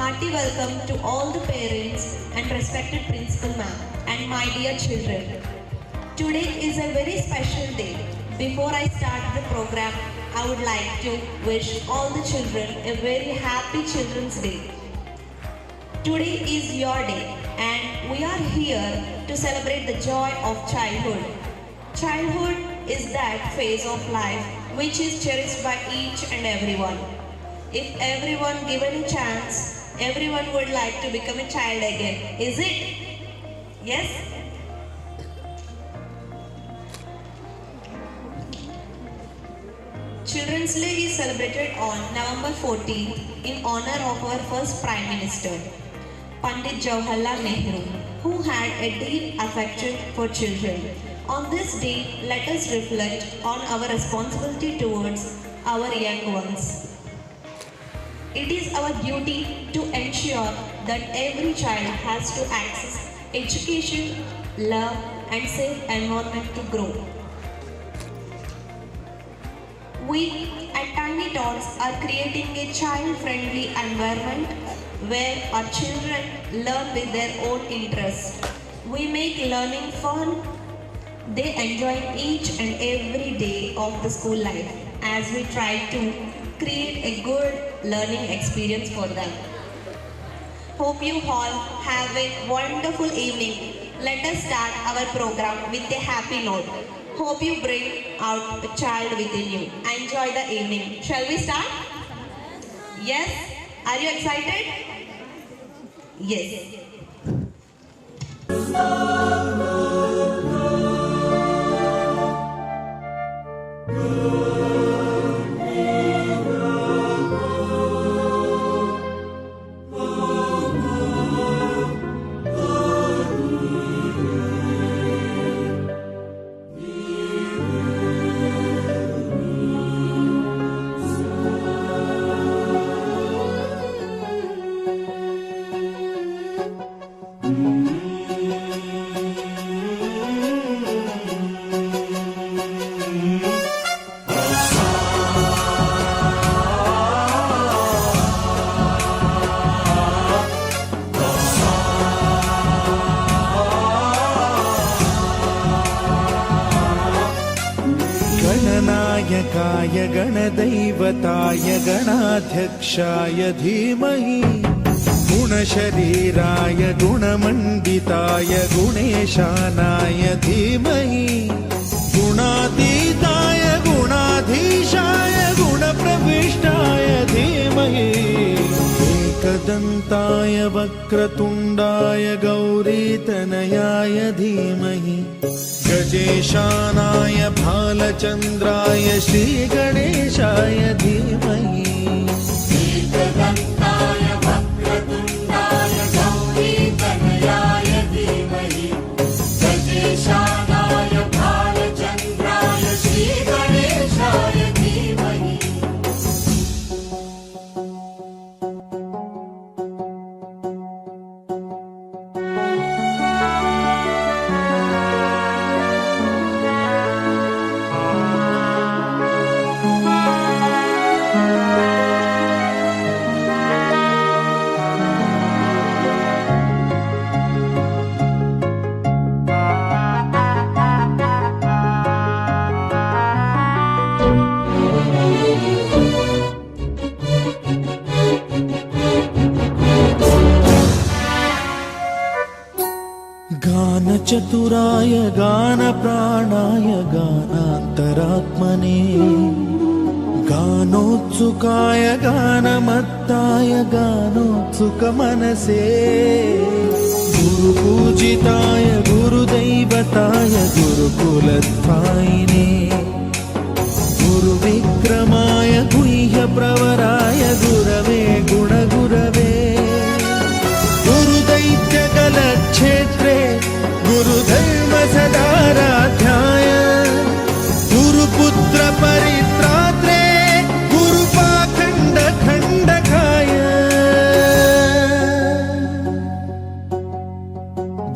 hearty welcome to all the parents and respected principal ma'am and my dear children. Today is a very special day. Before I start the program, I would like to wish all the children a very happy Children's Day. Today is your day and we are here to celebrate the joy of childhood. Childhood is that phase of life which is cherished by each and everyone. If everyone given a chance, everyone would like to become a child again. Is it? Yes? Children's Day is celebrated on November 14th in honor of our first Prime Minister, Pandit Jawaharlal Nehru, who had a deep affection for children. On this day, let us reflect on our responsibility towards our young ones. It is our duty to ensure that every child has to access education, love, and safe environment to grow. We at Tiny Tots are creating a child-friendly environment where our children learn with their own interests. We make learning fun. They enjoy each and every day of the school life as we try to create a good learning experience for them. Hope you all have a wonderful evening. Let us start our program with a happy note. Hope you bring out a child within you. Enjoy the evening. Shall we start? Yes? Are you excited? Yes. गणनायकाय गणदैवताय गणाध्यक्षाय धीमहि गुणशरीराय गुणमण्डिताय गुणेशानाय धीमहि गुणातीताय गुणाधीशाय गुणप्रविष्टाय धीमहि एकदन्ताय वक्रतुण्डाय गौरीतनयाय धीमहि गजेशानाय भालचन्द्राय श्रीगणेशाय धीमहि एकदन्ताय वक्रतुण्डाय गौरीतनयाय धीमहि गजेशानाय भालचन्द्राय श्रीगणेशाय धीमहि गानचतुराय गानप्राणाय गानान्तरात्मने गानोत्सुकाय गानमत्ताय गानोत्सुकमनसे गुरुपूजिताय गुरुदैवताय गुरुकुलस्थायिने गुरुविक्रमाय गुह्यप्रवराय गुरवे गुणगुरवे गुरुदैत्यकलक्षेत्रे गुरुधर्मसदाराध्याय गुरुपुत्र परित्रात्रे गुरुपाखण्डखण्डकाय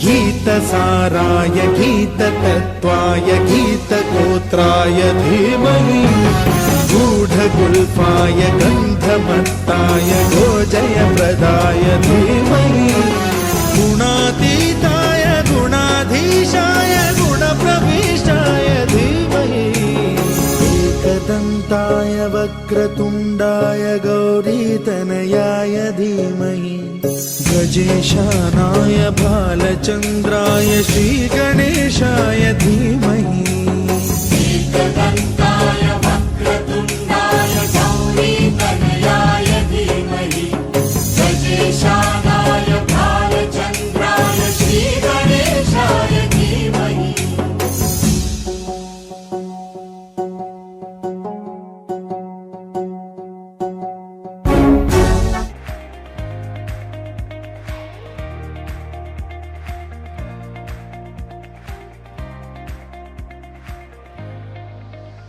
गीतसाराय गीततत्त्वाय गीतगोत्राय धीमहि गूढगुल्फाय गन्धमत्ताय गोजयप्रदाय धीमहि गुणातीताय गुणाधीशाय गुणप्रविष्टाय धीमहि एकदन्ताय वक्रतुण्डाय गौरीतनयाय धीमहि गजेशानाय बालचन्द्राय श्रीगणेशाय धीमहि एकदन्ताय